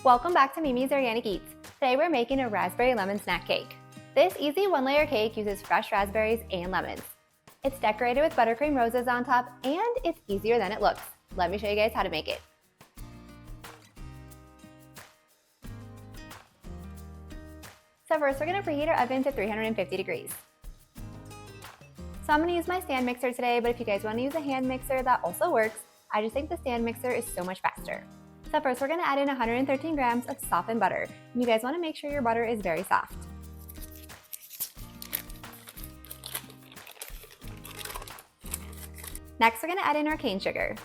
Welcome back to Mimi's Organic Eats. Today we're making a raspberry lemon snack cake. This easy one-layer cake uses fresh raspberries and lemons. It's decorated with buttercream roses on top, and it's easier than it looks. Let me show you guys how to make it. So first we're going to preheat our oven to 350 degrees. So I'm going to use my stand mixer today, but if you guys want to use a hand mixer, that also works. I just think the stand mixer is so much faster. So first we're going to add in 113 grams of softened butter. And you guys want to make sure your butter is very soft. Next we're going to add in our cane sugar.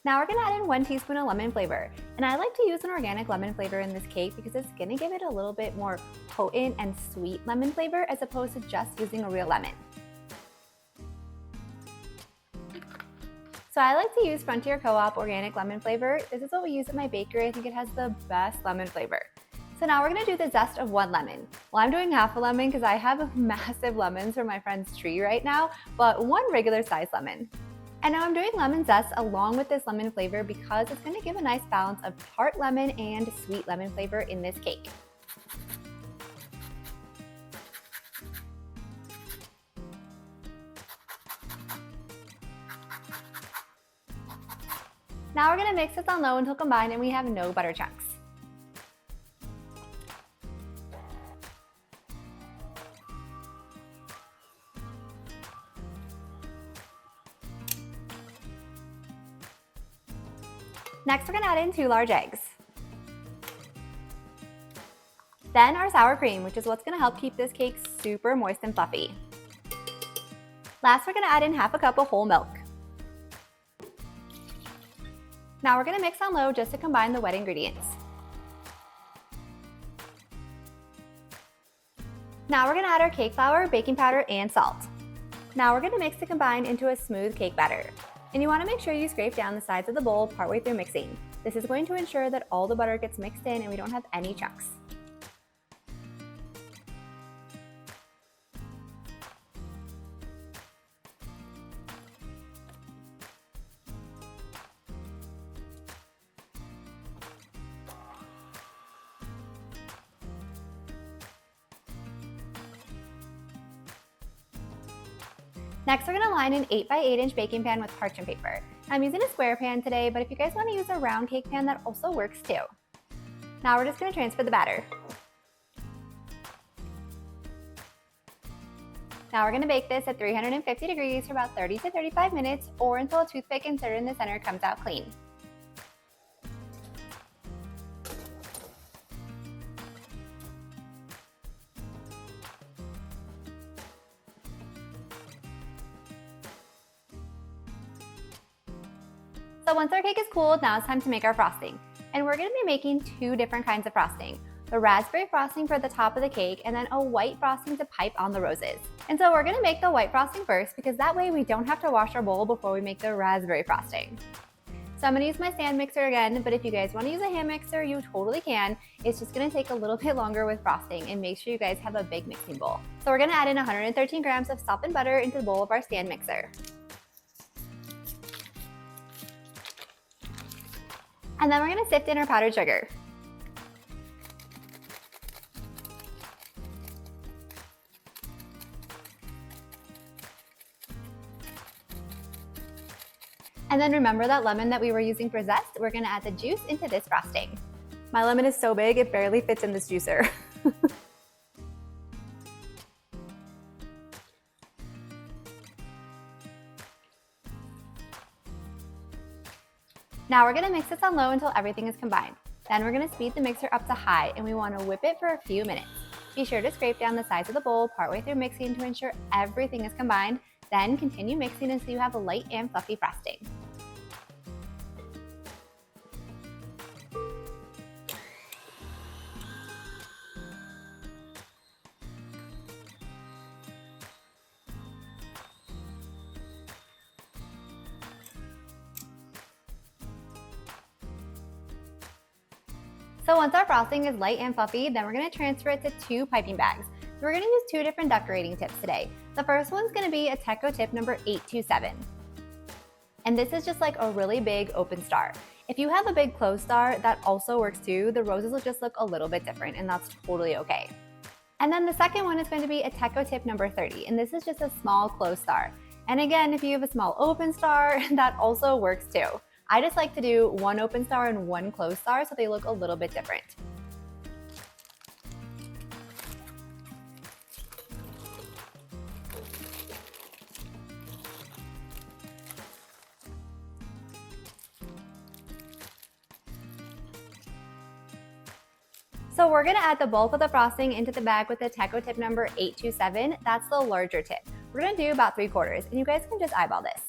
Now we're going to add in 1 teaspoon of lemon flavor. And I like to use an organic lemon flavor in this cake because it's going to give it a little bit more potent and sweet lemon flavor as opposed to just using a real lemon. So I like to use Frontier Co-op organic lemon flavor. This is what we use at my bakery. I think it has the best lemon flavor. So now we're going to do the zest of 1 lemon. Well, I'm doing half a lemon because I have massive lemons from my friend's tree right now, but 1 regular size lemon. And now I'm doing lemon zest along with this lemon flavor because it's going to give a nice balance of tart lemon and sweet lemon flavor in this cake. Now we're going to mix this on low until combined and we have no butter chunks. Next we're going to add in 2 large eggs. Then our sour cream, which is what's going to help keep this cake super moist and fluffy. Last we're going to add in half a cup of whole milk. Now we're going to mix on low just to combine the wet ingredients. Now we're going to add our cake flour, baking powder, and salt. Now we're going to mix to combine into a smooth cake batter. And you want to make sure you scrape down the sides of the bowl partway through mixing. This is going to ensure that all the butter gets mixed in and we don't have any chunks. Next, we're going to line an 8x8 inch baking pan with parchment paper. I'm using a square pan today, but if you guys want to use a round cake pan, that also works too. Now we're just going to transfer the batter. Now we're going to bake this at 350 degrees for about 30 to 35 minutes or until a toothpick inserted in the center comes out clean. So once our cake is cooled, now it's time to make our frosting. And we're going to be making 2 different kinds of frosting. The raspberry frosting for the top of the cake and then a white frosting to pipe on the roses. And so we're going to make the white frosting first because that way we don't have to wash our bowl before we make the raspberry frosting. So I'm going to use my stand mixer again, but if you guys want to use a hand mixer, you totally can. It's just going to take a little bit longer with frosting and make sure you guys have a big mixing bowl. So we're going to add in 113 grams of softened butter into the bowl of our stand mixer. And then we're going to sift in our powdered sugar. And then remember that lemon that we were using for zest? We're going to add the juice into this frosting. My lemon is so big, it barely fits in this juicer. Now we're going to mix this on low until everything is combined. Then we're going to speed the mixer up to high and we want to whip it for a few minutes. Be sure to scrape down the sides of the bowl partway through mixing to ensure everything is combined. Then continue mixing until you have a light and fluffy frosting. So once our frosting is light and fluffy, then we're going to transfer it to 2 piping bags. So we're going to use 2 different decorating tips today. The first one's going to be a Teco tip number 827. And this is just like a really big open star. If you have a big closed star, that also works too. The roses will just look a little bit different, and that's totally okay. And then the second one is going to be a techo tip number 30, and this is just a small closed star. And again, if you have a small open star, that also works too. I just like to do one open star and one closed star so they look a little bit different. So we're gonna add the bulk of the frosting into the bag with the techo tip number 827. That's the larger tip. We're gonna do about 3/4, and you guys can just eyeball this.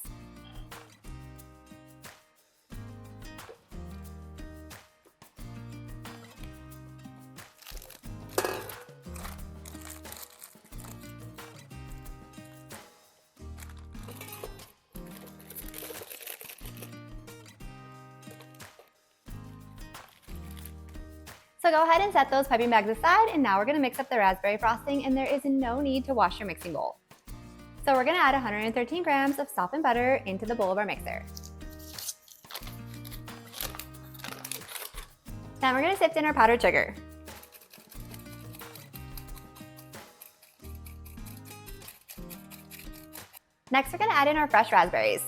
So go ahead and set those piping bags aside, and now we're gonna mix up the raspberry frosting, and there is no need to wash your mixing bowl. So we're gonna add 113 grams of softened butter into the bowl of our mixer. Then we're gonna sift in our powdered sugar. Next, we're gonna add in our fresh raspberries.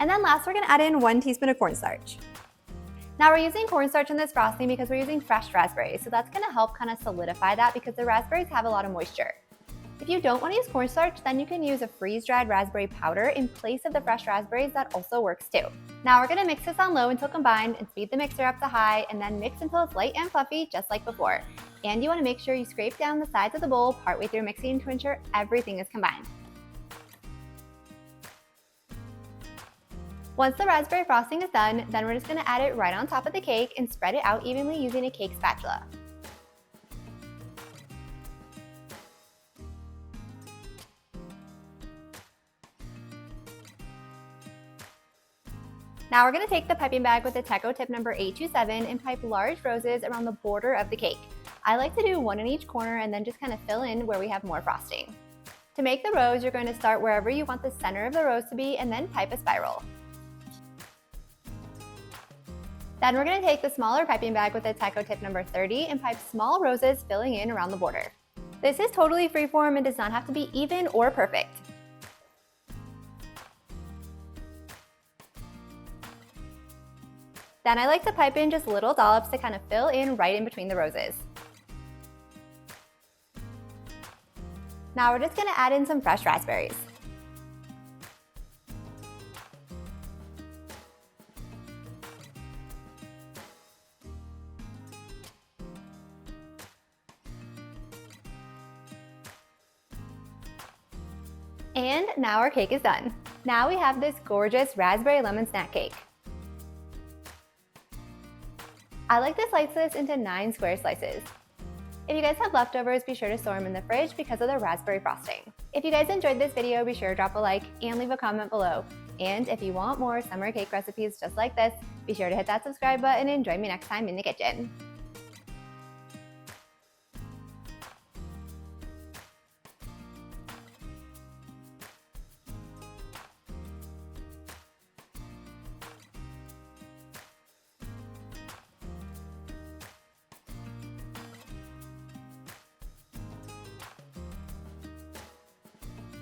And then last, we're gonna add in 1 teaspoon of cornstarch. Now we're using cornstarch in this frosting because we're using fresh raspberries, so that's gonna help kind of solidify that because the raspberries have a lot of moisture. If you don't wanna use cornstarch, then you can use a freeze-dried raspberry powder in place of the fresh raspberries. That also works too. Now we're gonna mix this on low until combined and speed the mixer up to high, and then mix until it's light and fluffy, just like before. And you wanna make sure you scrape down the sides of the bowl partway through mixing to ensure everything is combined. Once the raspberry frosting is done, then we're just gonna add it right on top of the cake and spread it out evenly using a cake spatula. Now we're gonna take the piping bag with the techo tip number 827 and pipe large roses around the border of the cake. I like to do one in each corner and then just kind of fill in where we have more frosting. To make the rose, you're going to start wherever you want the center of the rose to be and then pipe a spiral. Then we're gonna take the smaller piping bag with the techo tip number 30 and pipe small roses filling in around the border. This is totally freeform and does not have to be even or perfect. Then I like to pipe in just little dollops to kind of fill in right in between the roses. Now we're just gonna add in some fresh raspberries. And now our cake is done. Now we have this gorgeous raspberry lemon snack cake. I like to slice this into 9 square slices. If you guys have leftovers, be sure to store them in the fridge because of the raspberry frosting. If you guys enjoyed this video, be sure to drop a like and leave a comment below. And if you want more summer cake recipes just like this, be sure to hit that subscribe button and join me next time in the kitchen.